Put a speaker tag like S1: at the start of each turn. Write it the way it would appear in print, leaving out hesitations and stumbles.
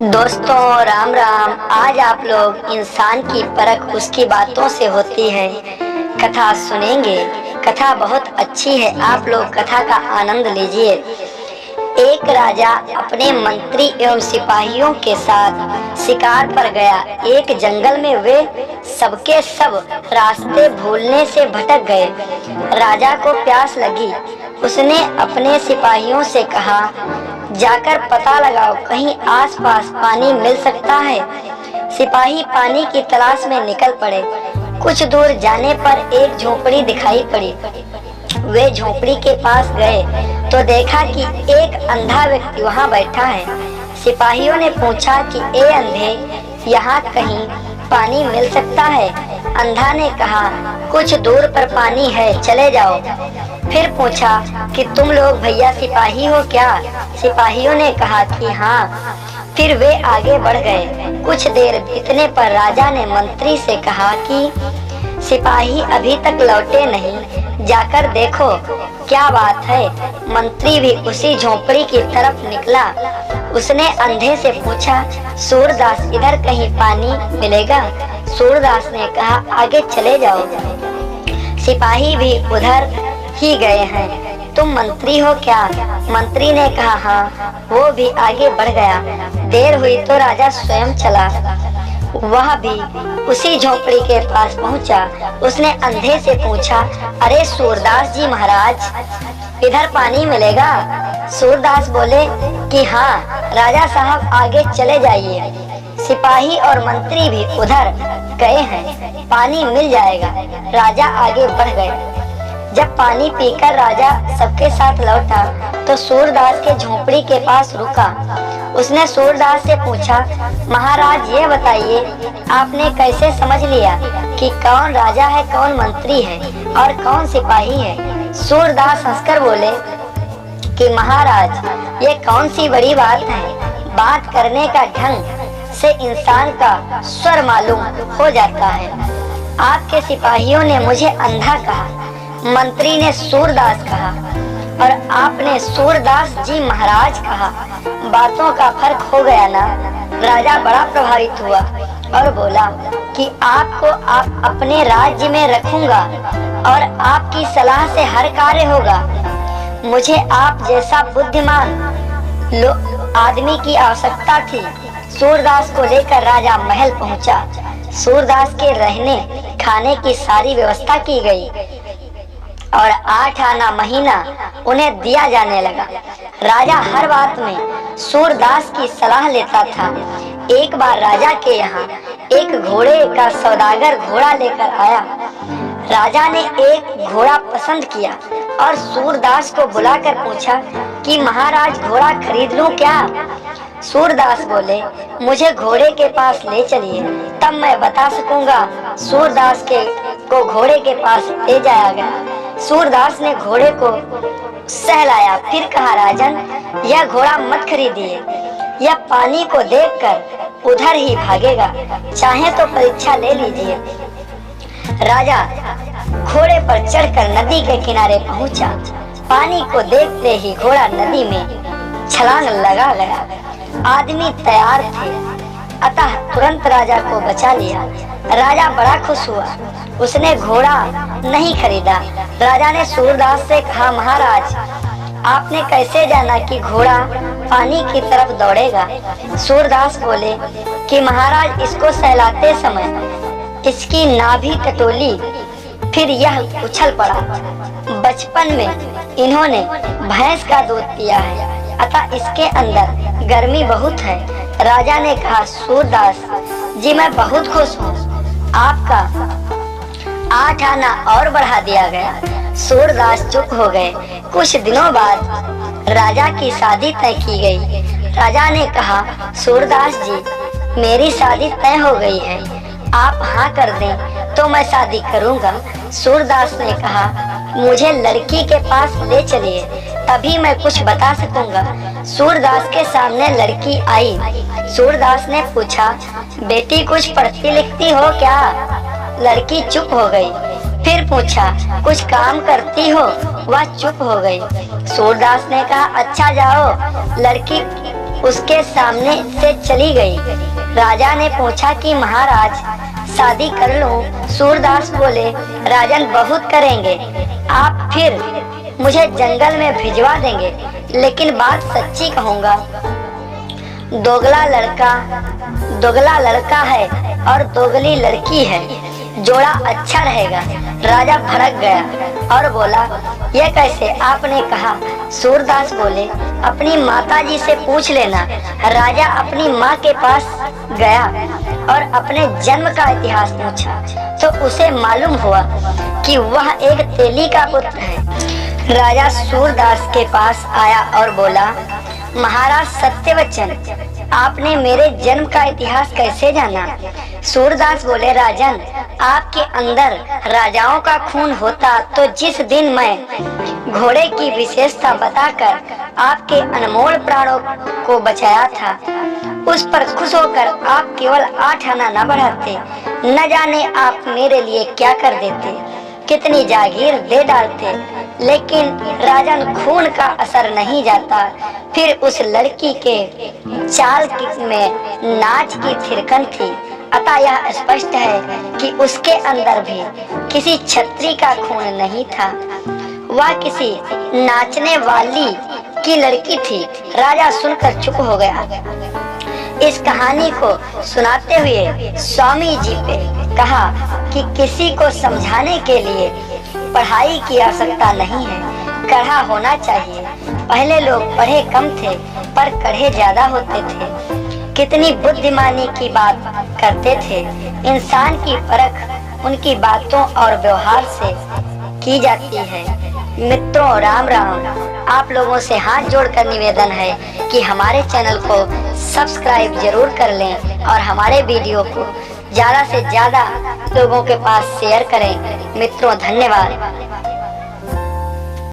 S1: दोस्तों राम राम। आज आप लोग इंसान की परख उसकी बातों से होती है कथा सुनेंगे। कथा बहुत अच्छी है, आप लोग कथा का आनंद लीजिए। एक राजा अपने मंत्री एवं सिपाहियों के साथ शिकार पर गया। एक जंगल में वे सबके सब रास्ते भूलने से भटक गए। राजा को प्यास लगी। उसने अपने सिपाहियों से कहा, जाकर पता लगाओ कहीं आसपास पानी मिल सकता है। सिपाही पानी की तलाश में निकल पड़े। कुछ दूर जाने पर एक झोपड़ी दिखाई पड़ी। वे झोपड़ी के पास गए तो देखा कि एक अंधा व्यक्ति वहां बैठा है। सिपाहियों ने पूछा कि ए अंधे, यहाँ कहीं पानी मिल सकता है? अंधा ने कहा, कुछ दूर पर पानी है, चले जाओ। फिर पूछा कि तुम लोग भैया सिपाही हो क्या? सिपाहियों ने कहा कि हाँ। फिर वे आगे बढ़ गए। कुछ देर बीतने पर राजा ने मंत्री से कहा कि सिपाही अभी तक लौटे नहीं, जाकर देखो क्या बात है। मंत्री भी उसी झोपड़ी की तरफ निकला। उसने अंधे से पूछा, सूरदास इधर कहीं पानी मिलेगा? सूरदास ने कहा, आगे चले जाओ, सिपाही भी उधर ही गए हैं। तुम मंत्री हो क्या? मंत्री ने कहा हाँ। वो भी आगे बढ़ गया। देर हुई तो राजा स्वयं चला। वह भी उसी झोपड़ी के पास पहुंचा। उसने अंधे से पूछा, अरे सूरदास जी महाराज, इधर पानी मिलेगा? सूरदास बोले कि हाँ राजा साहब, आगे चले जाइए, सिपाही और मंत्री भी उधर गए हैं, पानी मिल जाएगा। राजा आगे बढ़ गए। जब पानी पीकर राजा सबके साथ लौटा तो सूरदास के झोपड़ी के पास रुका। उसने सूरदास से पूछा, महाराज ये बताइए, आपने कैसे समझ लिया कि कौन राजा है, कौन मंत्री है और कौन सिपाही है? सूरदास हंसकर बोले कि महाराज ये कौन सी बड़ी बात है, बात करने का ढंग से इंसान का स्वर मालूम हो जाता है। आपके सिपाहियों ने मुझे अंधा कहा, मंत्री ने सूरदास कहा और आपने सूरदास जी महाराज कहा। बातों का फर्क हो गया ना? राजा बड़ा प्रभावित हुआ और बोला कि आपको आप अपने राज्य में रखूंगा और आपकी सलाह से हर कार्य होगा। मुझे आप जैसा बुद्धिमान आदमी की आवश्यकता थी। सूरदास को लेकर राजा महल पहुंचा। सूरदास के रहने खाने की सारी व्यवस्था की गई और 8 आना महीना उन्हें दिया जाने लगा। राजा हर बात में सूरदास की सलाह लेता था। एक बार राजा के यहाँ एक घोड़े का सौदागर घोड़ा लेकर आया। राजा ने एक घोड़ा पसंद किया और सूरदास को बुलाकर पूछा कि महाराज घोड़ा खरीद लूं क्या? सूरदास बोले, मुझे घोड़े के पास ले चलिए, तब मैं बता सकूंगा। सूरदास को घोड़े के पास ले जाया गया। सूरदास ने घोड़े को सहलाया, फिर कहा, राजन यह घोड़ा मत खरीदिए, यह पानी को देखकर उधर ही भागेगा, चाहे तो परीक्षा ले लीजिए। राजा घोड़े पर चढ़कर नदी के किनारे पहुंचा। पानी को देखते ही घोड़ा नदी में छलांग लगा गया। आदमी तैयार थे, अतः तुरंत राजा को बचा लिया। राजा बड़ा खुश हुआ। उसने घोड़ा नहीं खरीदा। राजा ने सूरदास से कहा, महाराज आपने कैसे जाना कि घोड़ा पानी की तरफ दौड़ेगा? सूरदास बोले कि महाराज इसको सहलाते समय इसकी नाभि टटोली, फिर यह उछल पड़ा। बचपन में इन्होंने भैंस का दूध पिया है, अतः इसके अंदर गर्मी बहुत है। राजा ने कहा, सूरदास जी मैं बहुत खुश हूँ, आपका 8 आना और बढ़ा दिया गया। सूरदास चुप हो गए। कुछ दिनों बाद राजा की शादी तय की गई। राजा ने कहा, सूरदास जी मेरी शादी तय हो गई है, आप हाँ कर दें तो मैं शादी करूंगा। सूरदास ने कहा, मुझे लड़की के पास ले चलिए, तभी मैं कुछ बता सकूंगा। सूरदास के सामने लड़की आई। सूरदास ने पूछा, बेटी कुछ पढ़ती लिखती हो क्या? लड़की चुप हो गई। फिर पूछा, कुछ काम करती हो? वह चुप हो गई। सूरदास ने कहा, अच्छा जाओ, लड़की उसके सामने से चली गई। राजा ने पूछा कि महाराज शादी कर लूं? सूरदास बोले, राजन बहुत करेंगे, आप फिर मुझे जंगल में भिजवा देंगे, लेकिन बात सच्ची कहूँगा, दोगला लड़का है और दोगली लड़की है, जोड़ा अच्छा रहेगा। राजा भड़क गया और बोला, यह कैसे? आपने कहा। सूरदास बोले, अपनी माताजी से पूछ लेना। राजा अपनी माँ के पास गया और अपने जन्म का इतिहास पूछा तो उसे मालूम हुआ कि वह एक तेली का पुत्र है। राजा सूरदास के पास आया और बोला, महाराज सत्यवचन, आपने मेरे जन्म का इतिहास कैसे जाना? सूरदास बोले, राजन, आपके अंदर राजाओं का खून होता तो जिस दिन मैं घोड़े की विशेषता बताकर आपके अनमोल प्राणों को बचाया था, उस पर खुश होकर आप केवल 8 आना न बढ़ाते, न जाने आप मेरे लिए क्या कर देते, कितनी जागीर दे डालते। लेकिन राजन, खून का असर नहीं जाता। फिर उस लड़की के चाल में नाच की थिरकन थी, अतः यह स्पष्ट है कि उसके अंदर भी किसी क्षत्रिय का खून नहीं था, वह किसी नाचने वाली की लड़की थी। राजा सुनकर चुप हो गया। इस कहानी को सुनाते हुए स्वामी जी पे कहा कि किसी को समझाने के लिए पढ़ाई की आवश्यकता नहीं है, कढ़ा होना चाहिए। पहले लोग पढ़े कम थे पर कढ़े ज्यादा होते थे, कितनी बुद्धिमानी की बात करते थे। इंसान की परख उनकी बातों और व्यवहार से की जाती है। मित्रों, राम राम। आप लोगों से हाथ जोड़कर निवेदन है कि हमारे चैनल को सब्सक्राइब जरूर कर लें और हमारे वीडियो को ज़्यादा से ज़्यादा लोगों के पास शेयर करें। मित्रों, धन्यवाद।